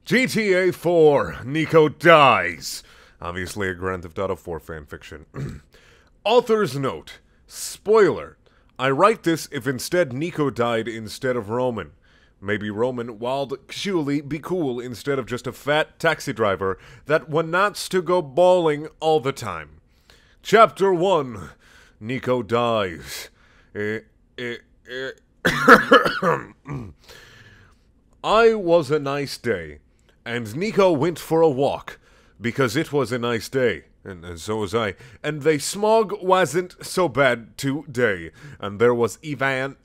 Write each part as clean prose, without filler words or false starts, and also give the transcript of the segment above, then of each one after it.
GTA 4, Niko Dies. Obviously a Grand Theft Auto 4 fanfiction. Author's note. Spoiler. I write this if instead Niko died instead of Roman. Maybe Roman wild surely be cool instead of just a fat taxi driver that wants to go bowling all the time. Chapter 1. Niko Dies. I was a nice day, and Niko went for a walk, because it was a nice day, and so was I, and the smog wasn't so bad today, and there was Evan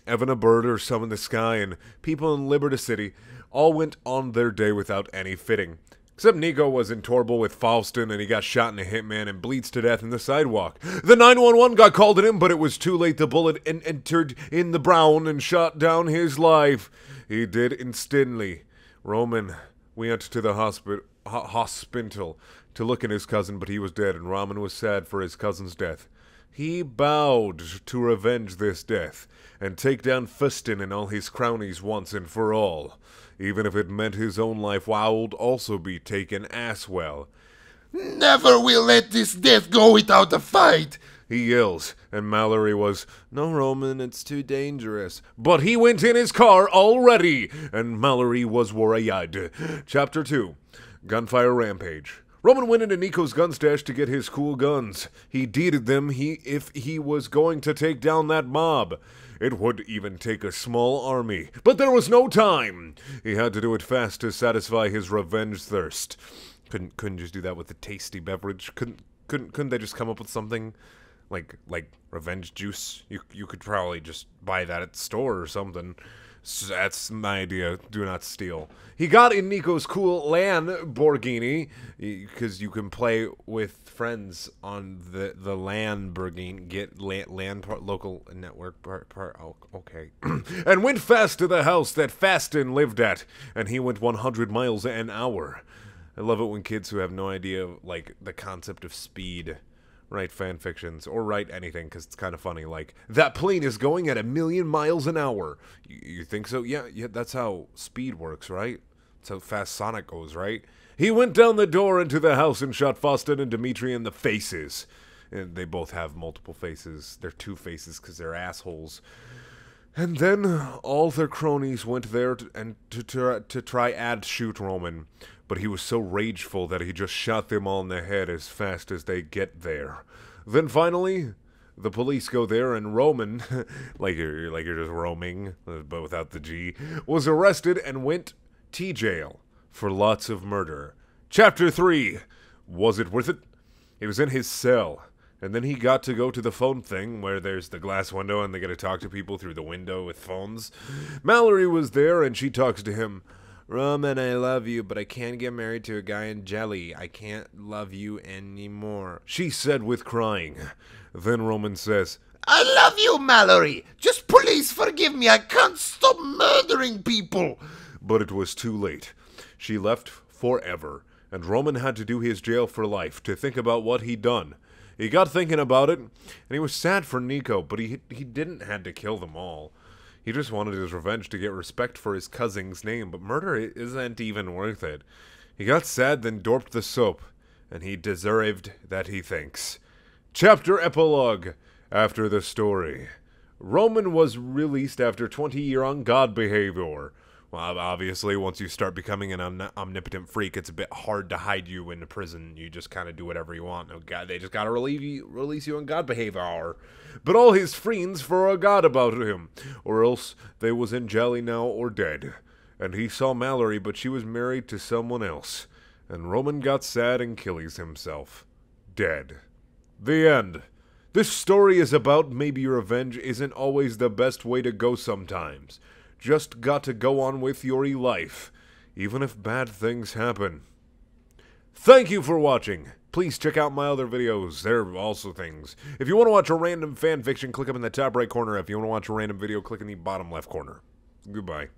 a bird or some in the sky, and people in Liberty City all went on their day without any fitting. Except Niko was in trouble with Faustin, and he got shot in a hitman and bleeds to death in the sidewalk. The 911 got called at him, but it was too late. The bullet entered in the brown and shot down his life. He did instantly. Roman went to the hospital to look at his cousin, but he was dead, and Roman was sad for his cousin's death. He vowed to revenge this death, and take down Faustin and all his cronies once and for all. Even if it meant his own life would also be taken as well. Never will let this death go without a fight, he yells, and Mallory was, no, Roman, it's too dangerous. But he went in his car already, and Mallory was worried. Chapter 2. Gunfire Rampage. Roman went into Niko's gun stash to get his cool guns. He deeded them if he was going to take down that mob. It would even take a small army, but there was no time. He had to do it fast to satisfy his revenge thirst. Couldn't just do that with a tasty beverage. Couldn't they just come up with something like revenge juice? You could probably just buy that at the store or something. So that's my idea. Do not steal. He got in Niko's cool Lamborghini, because you can play with friends on the Lamborghini. Get local network part. Oh, okay. And went fast to the house that Faustin lived at, and he went 100 miles an hour. I love it when kids who have no idea, like, the concept of speed write fan fictions, or write anything, because it's kind of funny, like, that plane is going at 1,000,000 miles an hour. You think so? Yeah, that's how speed works, right? That's how fast Sonic goes, right? He went down the door into the house and shot Faustin and Dimitri in the faces. And they both have multiple faces. They're two faces because they're assholes. And then all their cronies went there to try and shoot Roman. But he was so rageful that he just shot them all in the head as fast as they get there. Then finally, the police go there, and Roman, like you're just roaming, but without the G, was arrested and went T-jail for lots of murder. Chapter 3. Was it worth it? He was in his cell, and then he got to go to the phone thing where there's the glass window and they get to talk to people through the window with phones. Mallory was there, and she talks to him. Roman, I love you, but I can't get married to a guy in jelly. I can't love you anymore, she said with crying. Then Roman says, I love you, Mallory. Just please forgive me. I can't stop murdering people. But it was too late. She left forever, and Roman had to do his jail for life to think about what he'd done. He got thinking about it, and he was sad for Niko, but he didn't have to kill them all. He just wanted his revenge to get respect for his cousin's name, but murder isn't even worth it. He got sad, then dorped the soap, and he deserved that, he thinks. Chapter Epilogue. After the story. Roman was released after 20 years on God behavior. Well, obviously, once you start becoming an omnipotent freak, it's a bit hard to hide you in the prison. You just kind of do whatever you want. No, God, they just gotta release you on God behavior. But all his friends forgot about him, or else they was in jelly now or dead. And he saw Mallory, but she was married to someone else. And Roman got sad and kills himself. Dead. The end. This story is about maybe revenge isn't always the best way to go sometimes. Just got to go on with your life, even if bad things happen. Thank you for watching. Please check out my other videos. There are also things. If you want to watch a random fanfiction, click up in the top right corner. If you want to watch a random video, click in the bottom left corner. Goodbye.